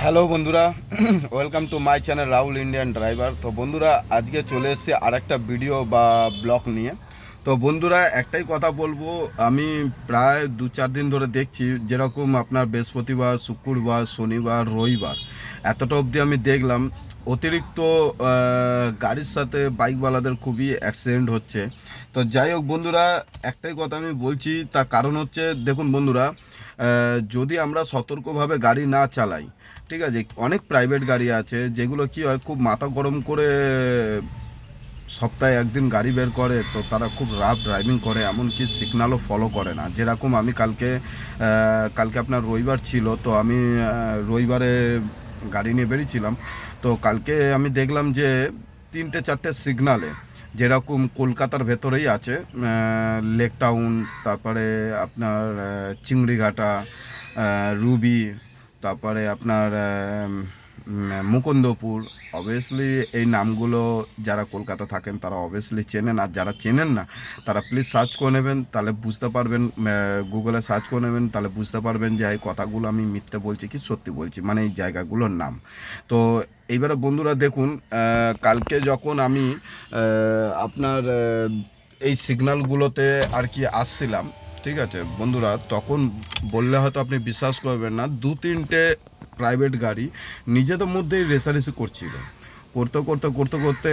Hello বন্ধুরা, welcome to my channel Rahul Indian driver. তো বন্ধুরা, আজকে চলে এসেছি আরেকটা ভিডিও বা ব্লগ নিয়ে। তো বন্ধুরা, একটাই কথা বলবো, আমি প্রায় 2-4 দিন ধরে দেখছি যেরকম আপনার বৃহস্পতিবার, শুক্রবার, শনিবার, রবিবার এতটা অবধি আমি দেখলাম অতিরিক্ত গাড়ির সাথে বাইকওয়ালাদের খুবই অ্যাক্সিডেন্ট হচ্ছে। তো যাই হোক বন্ধুরা, একটাই কথা আমি বলছি, তার কারণ হচ্ছে দেখুন বন্ধুরা, যদি আমরা সতর্কভাবে গাড়ি না চালাই, ঠিক আছে, অনেক প্রাইভেট গাড়ি আছে যেগুলো কি হয়, খুব মাথা গরম করে সপ্তাহে একদিন গাড়ি বের করে, তো তারা খুব রাফ ড্রাইভিং করে, এমনকি সিগন্যালও ফলো করে না। যেরকম আমি কালকে আপনার রবিবার ছিল, তো আমি রবিবারে গাড়ি নিয়ে বেরিয়েছিলাম। তো কালকে আমি দেখলাম যে 3-4টে সিগনালে, যেরকম কলকাতার ভেতরেই আছে, লেক টাউন, তারপরে আপনার চিংড়িঘাটা, রুবি, তারপরে আপনার মুকুন্দপুর। অবভিয়াসলি এই নামগুলো যারা কলকাতা থাকেন তারা অবভিয়াসলি চেনেন, আর যারা চেনেন না তারা প্লিজ সার্চ করে নেবেন, তাহলে বুঝতে পারবেন। গুগলে সার্চ করে নেবেন, তাহলে বুঝতে পারবেন যে এই কথাগুলো আমি মিথ্যে বলছি কি সত্যি বলছি, মানে এই জায়গাগুলোর নাম। তো এইবারে বন্ধুরা দেখুন, কালকে যখন আমি আপনার এই সিগন্যালগুলোতে আর কি আসছিলাম, ঠিক আছে বন্ধুরা, তখন বললে হয়তো আপনি বিশ্বাস করবেন না, 2-3টে প্রাইভেট গাড়ি নিজেদের মধ্যেই রেসারেসি করছিল। করতে করতে করতে করতে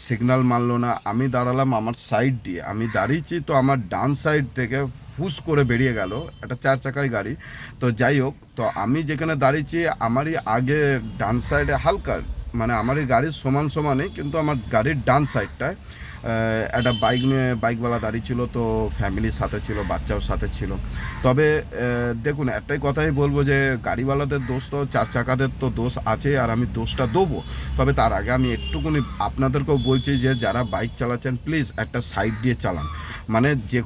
সিগন্যাল মানলো না। আমি দাঁড়ালাম আমার সাইড দিয়ে, আমি দাঁড়িয়েছি, তো আমার ডান সাইড থেকে হুস করে বেরিয়ে গেল একটা 4 চাকায় গাড়ি। তো যাই হোক, তো আমি যেখানে দাঁড়িয়েছি আমারই আগে ডান সাইডে হালকা, মানে আমারই গাড়ির সমান সমানে, কিন্তু আমার গাড়ির ডান সাইডটায় একটা বাইকওয়ালা দাঁড়িয়ে ছিল, তো ফ্যামিলির সাথে ছিল, বাচ্চাও সাথে ছিল। তবে দেখুন, একটাই কথাই বলবো যে গাড়িওয়ালাদের দোষ তো, 4 চাকাদের তো দোষ আছে, আর আমি দোষটা দেবো। তবে তার আগে আমি একটুকুনি আপনাদেরকেও বলছি যে যারা বাইক চালাচ্ছেন প্লিজ একটা সাইড দিয়ে চালান, মানে যে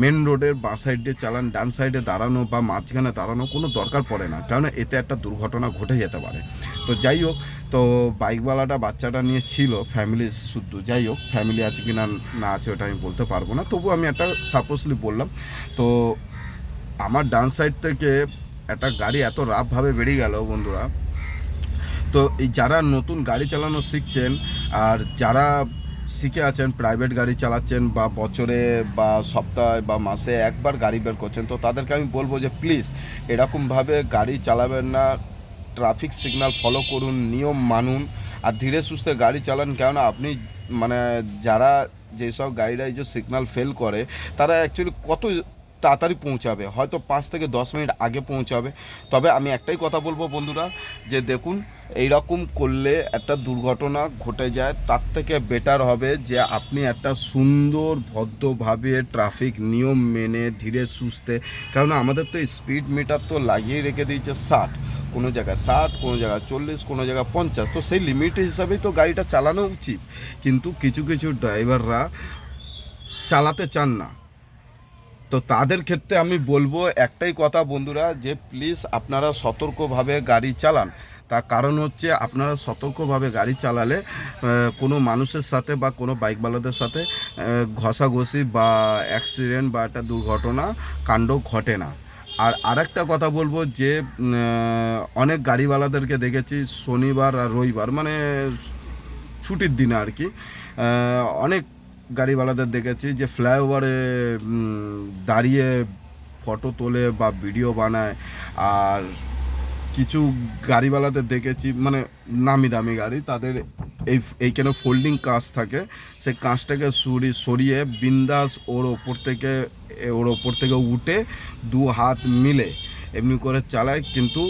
মেন রোডের বাঁ সাইড দিয়ে চালান। ডান সাইডে দাঁড়ানো বা মাঝখানে দাঁড়ানো কোনো দরকার পড়ে না, কারণ এতে একটা দুর্ঘটনা ঘটে যেতে পারে। তো যাই হোক, তো বাইকওয়ালাটা বাচ্চাটা নিয়ে ছিল, ফ্যামিলি শুদ্ধ। যাই হোক, ফ্যামিলি আছে কি না না আছে ওটা আমি বলতে পারবো না, তবু আমি একটা সাপোজলি বললাম। তো আমার ডান সাইড থেকে একটা গাড়ি এত রাফভাবে বেরিয়ে গেল বন্ধুরা। তো এই যারা নতুন গাড়ি চালানো শিখছেন, আর যারা শিখে আছেন, প্রাইভেট গাড়ি চালাচ্ছেন, বা বছরে বা সপ্তাহে বা মাসে একবার গাড়ি বের করছেন, তো তাদেরকে আমি বলবো যে প্লিজ এরকমভাবে গাড়ি চালাবেন না। ট্রাফিক সিগন্যাল ফলো করুন, নিয়ম মানুন, আর ধীরে সুস্থে গাড়ি চালান। কেননা আপনি, মানে যারা, যেসব গাড়িরা এই যে সিগন্যাল ফেল করে, তারা অ্যাকচুয়ালি কত তাড়াতাড়ি পৌঁছাবে, হয়তো 5 থেকে 10 মিনিট আগে পৌঁছাবে। তবে আমি একটাই কথা বলবো বন্ধুরা, যে দেখুন, এইরকম করলে একটা দুর্ঘটনা ঘটে যায়, তার থেকে বেটার হবে যে আপনি একটা সুন্দর ভদ্রভাবে ট্রাফিক নিয়ম মেনে ধীরে সুস্থে, কারণ আমাদের তো স্পিড মিটার তো লাগিয়ে রেখে দিয়েছে 60, কোনো জায়গায় 60, কোনো জায়গায় 40, কোনো জায়গায় 50, তো সেই লিমিট হিসাবেই তো গাড়িটা চালানো উচিত। কিন্তু কিছু কিছু ড্রাইভাররা চালাতে চান না। তো তাদের ক্ষেত্রে আমি বলবো একটাই কথা বন্ধুরা, যে প্লিজ আপনারা সতর্কভাবে গাড়ি চালান। তার কারণ হচ্ছে আপনারা সতর্কভাবে গাড়ি চালালে কোনো মানুষের সাথে বা কোনো বাইকওয়ালাদের সাথে ঘষাঘষি বা অ্যাক্সিডেন্ট বা একটা দুর্ঘটনা কাণ্ড ঘটে না। আর আরেকটা কথা বলবো যে অনেক গাড়িওয়ালাদেরকে দেখেছি শনিবার আর রবিবার, মানে ছুটির দিনে আর কি, অনেক গাড়িওয়ালাদের দেখেছি যে ফ্লাইওভারে দাঁড়িয়ে ফটো তোলে বা ভিডিও বানায়। আর কিছু গাড়িওয়ালাদের দেখেছি, মানে নামি দামি গাড়ি, তাদের এইখানে ফোল্ডিং কাঁচ থাকে, সেই কাঁচটাকে সরিয়ে বিন্দাস ওর ওপর থেকে উঠে 2 হাত মিলে এমনি করে চালায়। কিন্তু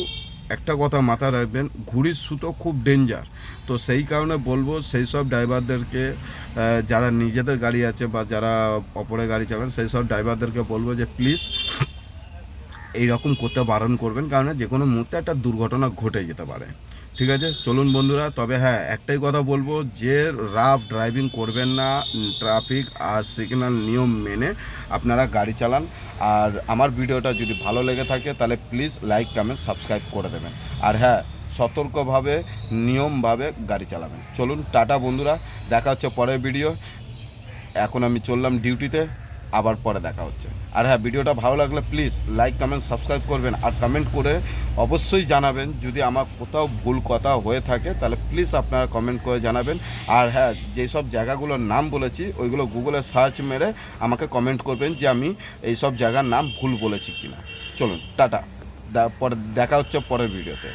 একটা কথা মাথায় রাখবেন, ঘুড়ির সুতো খুব ডেঞ্জার। তো সেই কারণে বলবো সেই সব ড্রাইভারদেরকে, যারা নিজেদের গাড়ি আছে বা যারা অপরের গাড়ি চালান, সেই সব ড্রাইভারদেরকে বলবো যে প্লিজ এই রকম করতে বারণ করবেন, কারণ যে কোনো মুহূর্তে একটা দুর্ঘটনা ঘটে যেতে পারে। ঠিক আছে, চলুন বন্ধুরা, তবে হ্যাঁ একটাই কথা বলবো যে রাফ ড্রাইভিং করবেন না, ট্রাফিক আর সিগন্যাল নিয়ম মেনে আপনারা গাড়ি চালান। আর আমার ভিডিওটা যদি ভালো লেগে থাকে তাহলে প্লিজ লাইক, কমেন্ট, সাবস্ক্রাইব করে দেবেন। আর হ্যাঁ, সতর্কভাবে নিয়মভাবে গাড়ি চালাবেন। চলুন, টাটা বন্ধুরা, দেখা হচ্ছে পরের ভিডিও। এখন আমি চললাম ডিউটিতে। আবার পরে দেখা হচ্ছে। আর হ্যাঁ, ভিডিওটা ভালো লাগলে প্লিজ লাইক কমেন্ট সাবস্ক্রাইব করবেন, আর কমেন্ট করে অবশ্যই জানাবেন যদি আমার কোথাও ভুল কথা হয়ে থাকে, তাহলে প্লিজ আপনারা কমেন্ট করে জানাবেন। আর হ্যাঁ, যেসব জায়গাগুলোর নাম বলেছি ওইগুলো গুগলে সার্চ মেরে আমাকে কমেন্ট করবেন যে আমি এই সব জায়গার নাম ভুল বলেছি কিনা। চলুন টাটা, পরে দেখা হচ্ছে পরের ভিডিওতে।